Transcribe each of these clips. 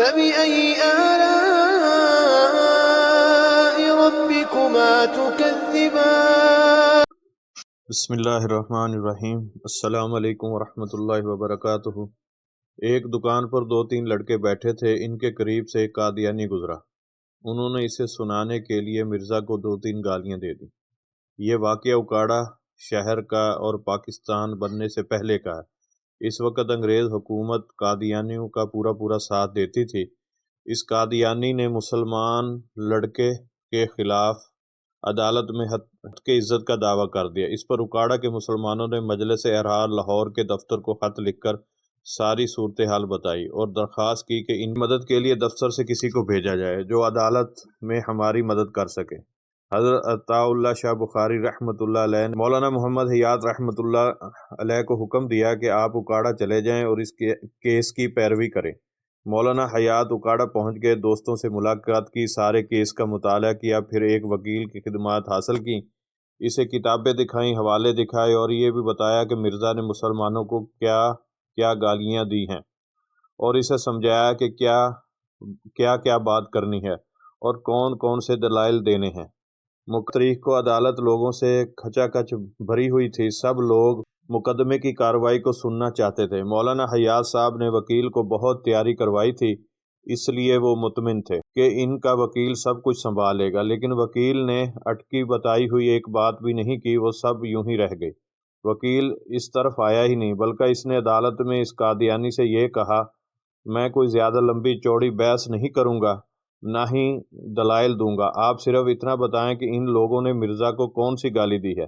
فبأي آلاء ربكما تكذبان؟ بسم اللہ الرحمن الرحیم۔ السلام علیکم ورحمۃ اللہ وبرکاتہ۔ ایک دکان پر 2-3 لڑکے بیٹھے تھے۔ ان کے قریب سے ایک قادیانی گزرا۔ انہوں نے اسے سنانے کے لیے مرزا کو 2-3 گالیاں دے دیں۔ یہ واقعہ اکاڑا شہر کا اور پاکستان بننے سے پہلے کا ہے۔ اس وقت انگریز حکومت قادیانیوں کا پورا ساتھ دیتی تھی۔ اس قادیانی نے مسلمان لڑکے کے خلاف عدالت میں ہتک عزت کا دعویٰ کر دیا۔ اس پر اکاڑا کے مسلمانوں نے مجلس احرار لاہور کے دفتر کو خط لکھ کر ساری صورتحال بتائی اور درخواست کی کہ ان مدد کے لیے دفتر سے کسی کو بھیجا جائے جو عدالت میں ہماری مدد کر سکے۔ حضرت عطا اللہ شاہ بخاری رحمۃ اللہ علیہ نے مولانا محمد حیات رحمۃ اللہ علیہ کو حکم دیا کہ آپ اکاڑا چلے جائیں اور اس کیس کی پیروی کریں۔ مولانا حیات اکاڑا پہنچ گئے، دوستوں سے ملاقات کی، سارے کیس کا مطالعہ کیا، پھر ایک وکیل کی خدمات حاصل کی، اسے کتابیں دکھائیں، حوالے دکھائے اور یہ بھی بتایا کہ مرزا نے مسلمانوں کو کیا کیا گالیاں دی ہیں اور اسے سمجھایا کہ کیا بات کرنی ہے اور کون کون سے دلائل دینے ہیں۔ تاریخ کو عدالت لوگوں سے کھچا کھچ بھری ہوئی تھی۔ سب لوگ مقدمے کی کارروائی کو سننا چاہتے تھے۔ مولانا حیات صاحب نے وکیل کو بہت تیاری کروائی تھی، اس لیے وہ مطمئن تھے کہ ان کا وکیل سب کچھ سنبھالے گا، لیکن وکیل نے اٹکی بتائی ہوئی ایک بات بھی نہیں کی، وہ سب یوں ہی رہ گئے۔ وکیل اس طرف آیا ہی نہیں، بلکہ اس نے عدالت میں اس قادیانی سے یہ کہا، میں کوئی زیادہ لمبی چوڑی بحث نہیں کروں گا، نہ ہی دلائل دوں گا، آپ صرف اتنا بتائیں کہ ان لوگوں نے مرزا کو کون سی گالی دی ہے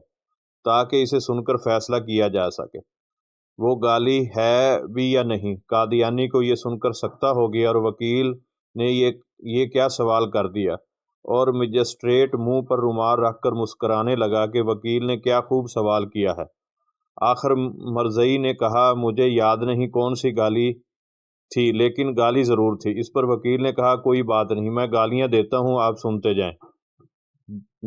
تاکہ اسے سن کر فیصلہ کیا جا سکے، وہ گالی ہے بھی یا نہیں۔ قادیانی کو یہ سن کر سکتہ ہو گیا اور وکیل نے یہ کیا سوال کر دیا، اور مجسٹریٹ منہ پر رومال رکھ کر مسکرانے لگا کہ وکیل نے کیا خوب سوال کیا ہے۔ آخر مرزئی نے کہا، مجھے یاد نہیں کون سی گالی تھی، لیکن گالی ضرور تھی۔ اس پر وکیل نے کہا، کوئی بات نہیں، میں گالیاں دیتا ہوں، آپ سنتے جائیں،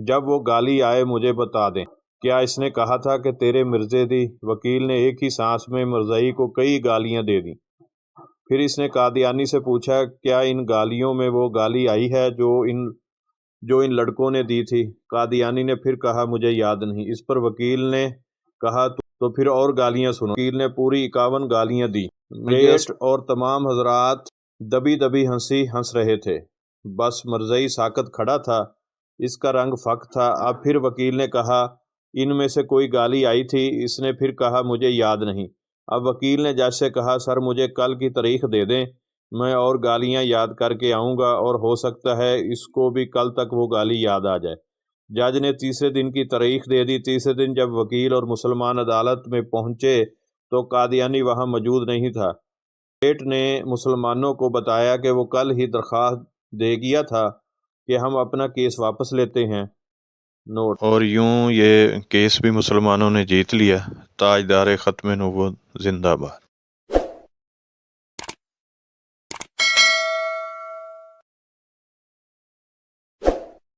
جب وہ گالی آئے مجھے بتا دیں۔ کیا اس نے کہا تھا کہ تیرے مرزے دی؟ وکیل نے ایک ہی سانس میں مرزئی کو کئی گالیاں دے دیں۔ پھر اس نے قادیانی سے پوچھا، کیا ان گالیوں میں وہ گالی آئی ہے جو ان لڑکوں نے دی تھی؟ قادیانی نے پھر کہا، مجھے یاد نہیں۔ اس پر وکیل نے کہا، تو پھر اور گالیاں سنو۔ وکیل نے پوری 51 گالیاں دی۔ میٹ اور تمام حضرات دبی ہنس رہے تھے، بس مرزئی ساکت کھڑا تھا، اس کا رنگ فک تھا۔ اب پھر وکیل نے کہا، ان میں سے کوئی گالی آئی تھی؟ اس نے پھر کہا، مجھے یاد نہیں۔ اب وکیل نے جج سے کہا، سر مجھے کل کی تاریخ دے دیں، میں اور گالیاں یاد کر کے آؤں گا اور ہو سکتا ہے اس کو بھی کل تک وہ گالی یاد آ جائے۔ جج نے تیسرے دن کی تاریخ دے دی۔ تیسرے دن جب وکیل اور مسلمان عدالت میں پہنچے تو قادیانی وہاں موجود نہیں تھا۔ میٹ نے مسلمانوں کو بتایا کہ وہ کل ہی درخواست دے گیا تھا کہ ہم اپنا کیس واپس لیتے ہیں۔ نوٹ: اور یوں یہ کیس بھی مسلمانوں نے جیت لیا۔ تاجدار ختم نبوت زندہ باد۔